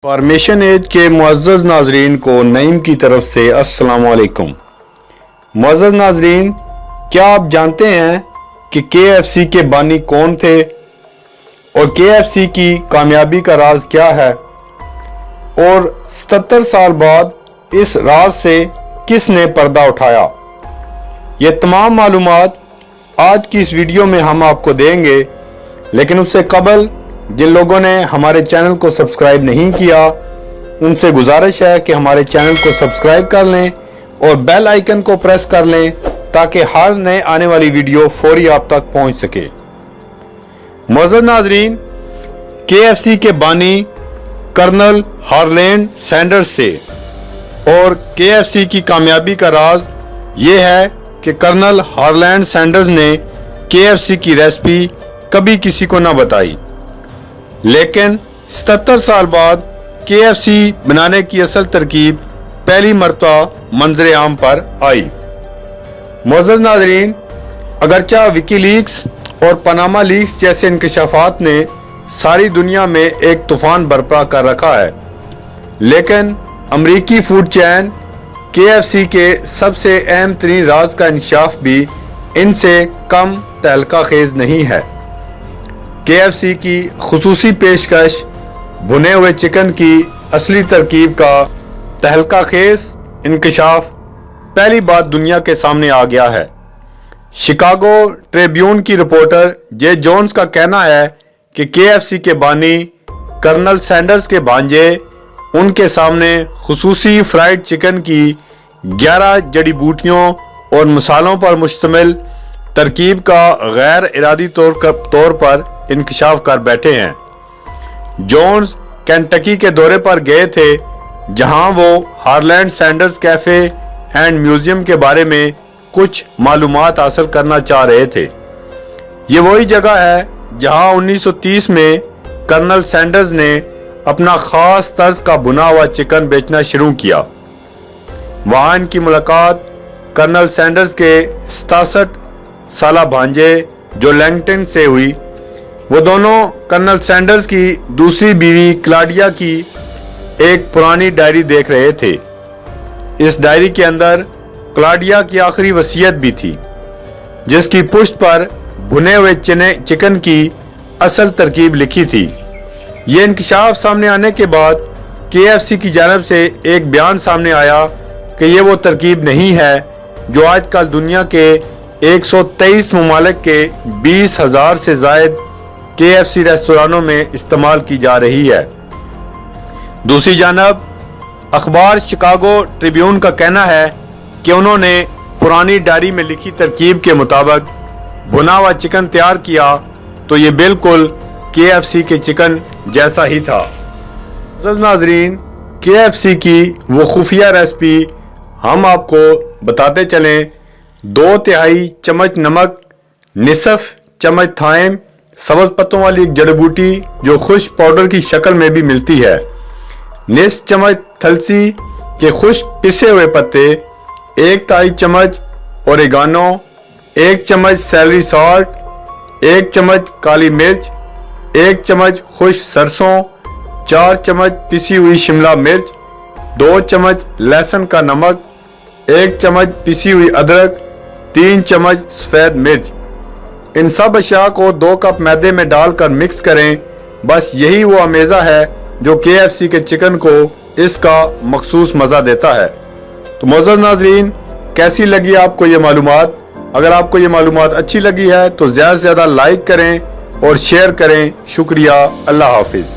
Formation age کے معزز ناظرین کو نعیم کی طرف سے السلام علیکم۔ معزز ناظرین، کیا آپ جانتے ہیں کہ KFC کے بانی کون تھے اور KFC کی کامیابی کا راز کیا ہے، اور 77 سال بعد اس راز سے کس نے پردہ اٹھایا؟ یہ تمام معلومات آج کی اس ویڈیو میں ہم آپ کو دیں گے، لیکن اس سے قبل جن لوگوں نے ہمارے چینل کو سبسکرائب نہیں کیا ان سے گزارش ہے کہ ہمارے چینل کو سبسکرائب کر لیں اور بیل آئیکن کو پریس کر لیں تاکہ ہر نئے آنے والی ویڈیو فوری آپ تک پہنچ سکے۔ معزز ناظرین، KFC کے بانی کرنل ہارلینڈ سینڈرز سے، اور KFC کی کامیابی کا راز یہ ہے کہ کرنل ہارلینڈ سینڈرز نے KFC کی ریسپی کبھی کسی کو نہ بتائی، لیکن 77 سال بعد KFC بنانے کی اصل ترکیب پہلی مرتبہ منظر عام پر آئی۔ معزز ناظرین، اگرچہ وکی لیکس اور پاناما لیکس جیسے انکشافات نے ساری دنیا میں ایک طوفان برپا کر رکھا ہے، لیکن امریکی فوڈ چین KFC کے سب سے اہم ترین راز کا انکشاف بھی ان سے کم تہلکہ خیز نہیں ہے۔ KFC کی خصوصی پیشکش بھنے ہوئے چکن کی اصلی ترکیب کا تہلکہ خیز انکشاف پہلی بار دنیا کے سامنے آ گیا ہے۔ شکاگو ٹریبیون کی رپورٹر جے جونز کا کہنا ہے کہ KFC کے بانی کرنل سینڈرز کے بھانجے ان کے سامنے خصوصی فرائیڈ چکن کی 11 جڑی بوٹیوں اور مصالحوں پر مشتمل ترکیب کا غیر ارادی طور پر انکشاف کر بیٹھے ہیں۔ جونز کینٹکی کے دورے پر گئے تھے، جہاں وہ ہارلینڈ سینڈرز کیفے اینڈ میوزیم کے بارے میں کچھ معلومات حاصل کرنا چاہ رہے تھے۔ یہ وہی جگہ ہے جہاں 1930 میں کرنل سینڈرز نے اپنا خاص طرز کا بھنا ہوا چکن بیچنا شروع کیا۔ وہاں ان کی ملاقات کرنل سینڈرز کے 67 سالہ بھانجے جو لینگٹن سے ہوئی۔ وہ دونوں کرنل سینڈرز کی دوسری بیوی کلاڈیا کی ایک پرانی ڈائری دیکھ رہے تھے۔ اس ڈائری کے اندر کلاڈیا کی آخری وصیت بھی تھی، جس کی پشت پر بھنے ہوئے چکن کی اصل ترکیب لکھی تھی۔ یہ انکشاف سامنے آنے کے بعد KFC کی جانب سے ایک بیان سامنے آیا کہ یہ وہ ترکیب نہیں ہے جو آج کل دنیا کے 123 ممالک کے 20,000 سے زائد KFC ریستورانوں میں استعمال کی جا رہی ہے۔ دوسری جانب اخبار شکاگو ٹریبیون کا کہنا ہے کہ انہوں نے پرانی ڈائری میں لکھی ترکیب کے مطابق بھنا ہوا چکن تیار کیا تو یہ بالکل KFC کے چکن جیسا ہی تھا۔ عزیز ناظرین، KFC کی وہ خفیہ ریسپی ہم آپ کو بتاتے چلیں۔ 2/3 چمچ نمک، نصف چمچ تھائم، سبز پتوں والی ایک جڑی بوٹی جو خشک پاؤڈر کی شکل میں بھی ملتی ہے، نصف چمچ تھلسی کے خشک پسے ہوئے پتے، 1 چمچ اوریگانو، 1 چمچ سیلری سالٹ، 1 چمچ کالی مرچ، 1 چمچ خشک سرسوں، 4 چمچ پسی ہوئی شملہ مرچ، 2 چمچ لہسن کا نمک، 1 چمچ پسی ہوئی ادرک، 3 چمچ سفید مرچ۔ ان سب اشیاء کو 2 کپ میدے میں ڈال کر مکس کریں۔ بس یہی وہ امیزہ ہے جو KFC کے چکن کو اس کا مخصوص مزہ دیتا ہے۔ تو معزز ناظرین، کیسی لگی آپ کو یہ معلومات؟ اگر آپ کو یہ معلومات اچھی لگی ہے تو زیادہ سے زیادہ لائک کریں اور شیئر کریں۔ شکریہ، اللہ حافظ۔